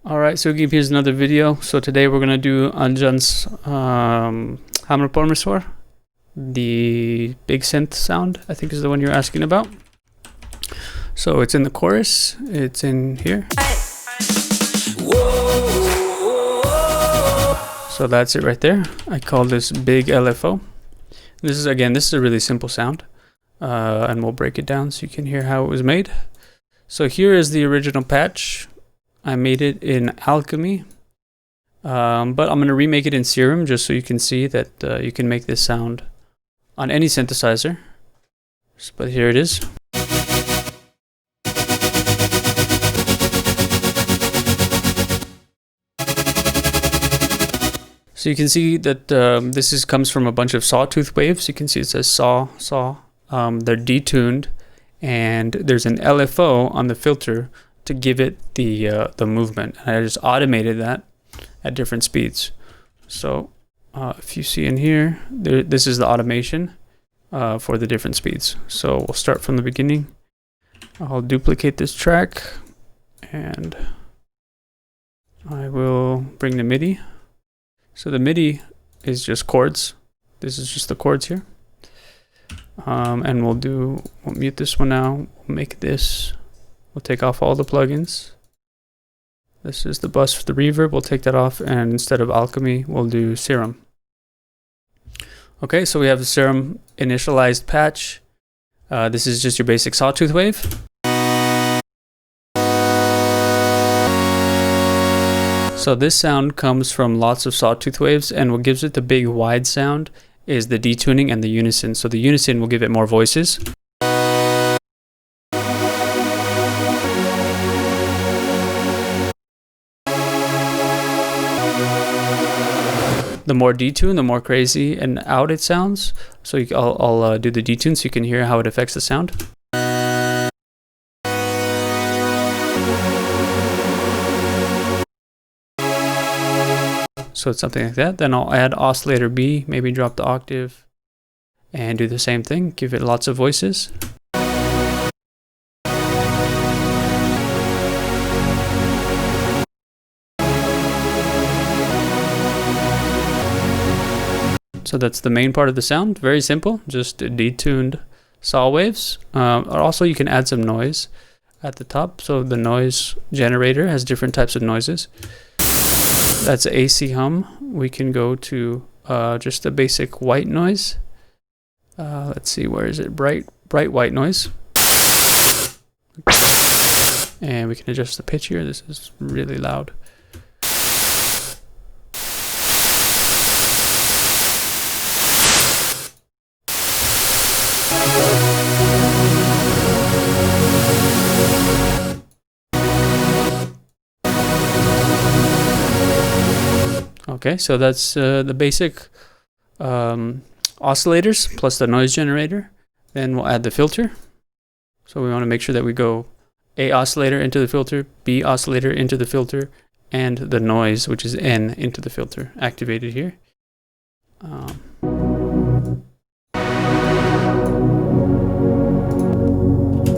Alright, so here's another video. So today we're gonna do Anjan's Hamro Pameshwor, the big synth sound, I think is the one you're asking about. So it's in the chorus, it's in here. So that's it right there. I call this big LFO. This is a really simple sound. And we'll break it down so you can hear how it was made. So here is the original patch. I made it in Alchemy, but I'm going to remake it in Serum just so you can see that you can make this sound on any synthesizer. But here it is. So you can see that this comes from a bunch of sawtooth waves. You can see it says saw. They're detuned, and there's an LFO on the filter to give it the movement. And I just automated that at different speeds. So if you see in here, this is the automation for the different speeds. So we'll start from the beginning. I'll duplicate this track and I will bring the Midi. So the Midi is just chords. This is just the chords here. And we'll mute this one now. We'll make this. We'll take off all the plugins. This is the bus for the reverb. We'll take that off, and instead of Alchemy, we'll do Serum. Okay, so we have the Serum initialized patch. This is just your basic sawtooth wave. So this sound comes from lots of sawtooth waves, and what gives it the big wide sound is the detuning and the unison. So the unison will give it more voices. The more detune, the more crazy and out it sounds. So I'll do the detune so you can hear how it affects the sound. So it's something like that. Then I'll add oscillator B, maybe drop the octave, and do the same thing. Give it lots of voices. So that's the main part of the sound. Very simple, just detuned saw waves. Also, you can add some noise at the top. So the noise generator has different types of noises. That's AC hum. We can go to just the basic white noise. Let's see, where is it? Bright white noise. And we can adjust the pitch here. This is really loud. Okay, so that's the basic oscillators plus the noise generator. Then we'll add the filter. So we want to make sure that we go A oscillator into the filter, B oscillator into the filter, and the noise, which is N, into the filter, activated here.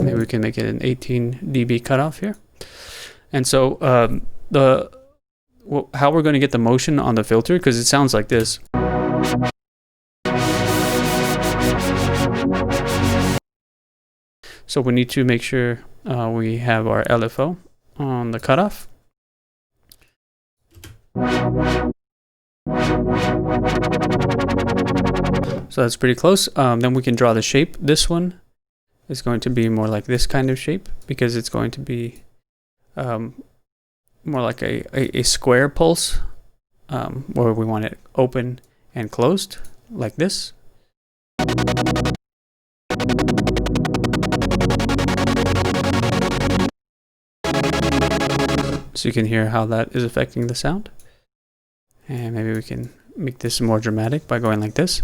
Maybe we can make it an 18 dB cutoff here. And so how we're going to get the motion on the filter, because it sounds like this. So we need to make sure we have our LFO on the cutoff. So that's pretty close. Then we can draw the shape. This one is going to be more like this kind of shape, because it's going to be more like a square pulse, where we want it open and closed, like this. So you can hear how that is affecting the sound. And maybe we can make this more dramatic by going like this.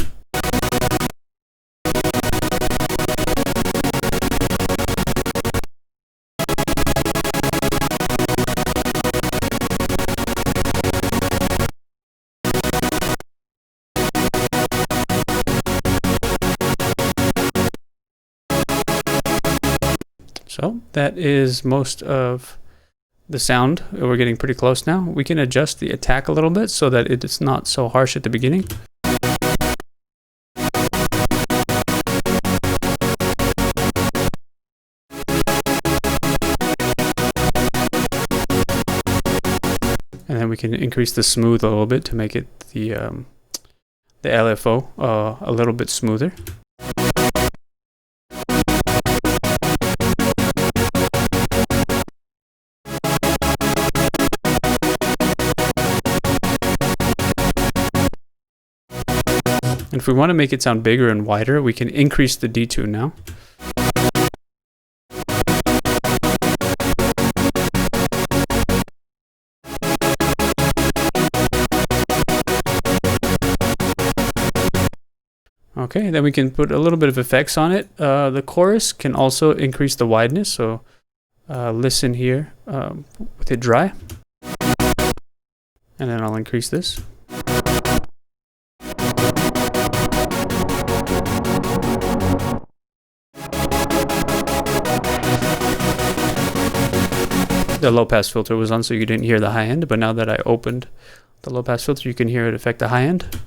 So that is most of the sound. We're getting pretty close now. We can adjust the attack a little bit so that it's not so harsh at the beginning. And then we can increase the smooth a little bit to make it the LFO a little bit smoother. And if we want to make it sound bigger and wider, we can increase the detune now. Okay, then we can put a little bit of effects on it. The chorus can also increase the wideness, so listen here with it dry. And then I'll increase this. The low pass filter was on, so you didn't hear the high end, but now that I opened the low pass filter, you can hear it affect the high end.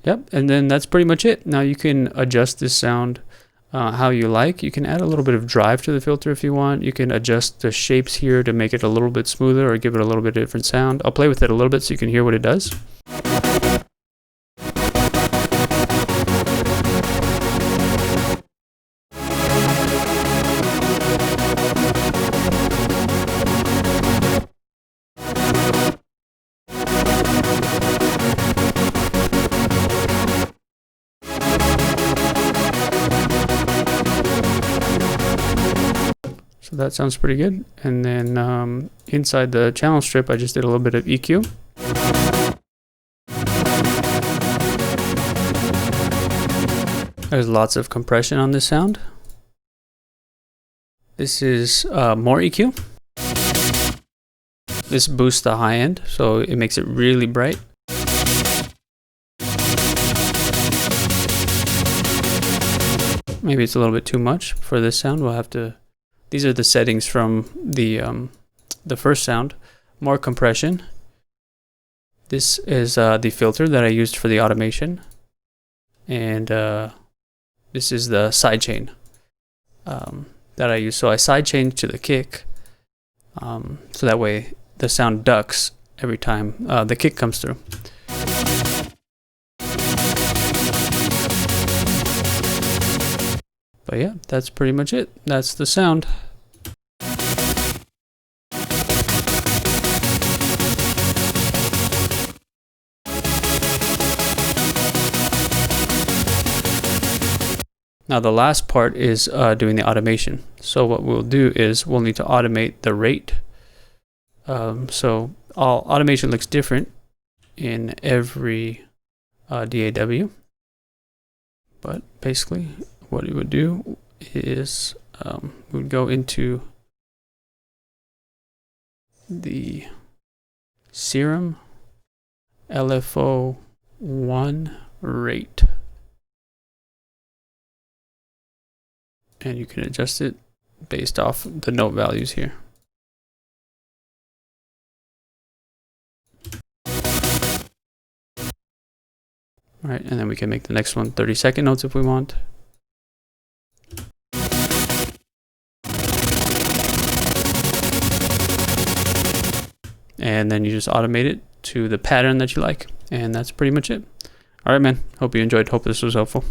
Yep, and then that's pretty much it. Now you can adjust this sound how you like. You can add a little bit of drive to the filter if you want. You can adjust the shapes here to make it a little bit smoother or give it a little bit of different sound. I'll play with it a little bit so you can hear what it does. So that sounds pretty good. And then inside the channel strip, I just did a little bit of EQ. There's lots of compression on this sound. This is more EQ. This boosts the high end, so it makes it really bright. Maybe it's a little bit too much for this sound. We'll have to... These are the settings from the first sound. More compression. This is the filter that I used for the automation. And this is the sidechain that I use. So I sidechain to the kick. So that way the sound ducks every time the kick comes through. But yeah, that's pretty much it. That's the sound. Now the last part is doing the automation. So what we'll do is we'll need to automate the rate. So automation looks different in every DAW. But basically, what it would do is we would go into the Serum LFO 1 rate. And you can adjust it based off the note values here. All right, and then we can make the next one 30-second notes if we want. And then you just automate it to the pattern that you like. And that's pretty much it. All right, man. Hope you enjoyed. Hope this was helpful.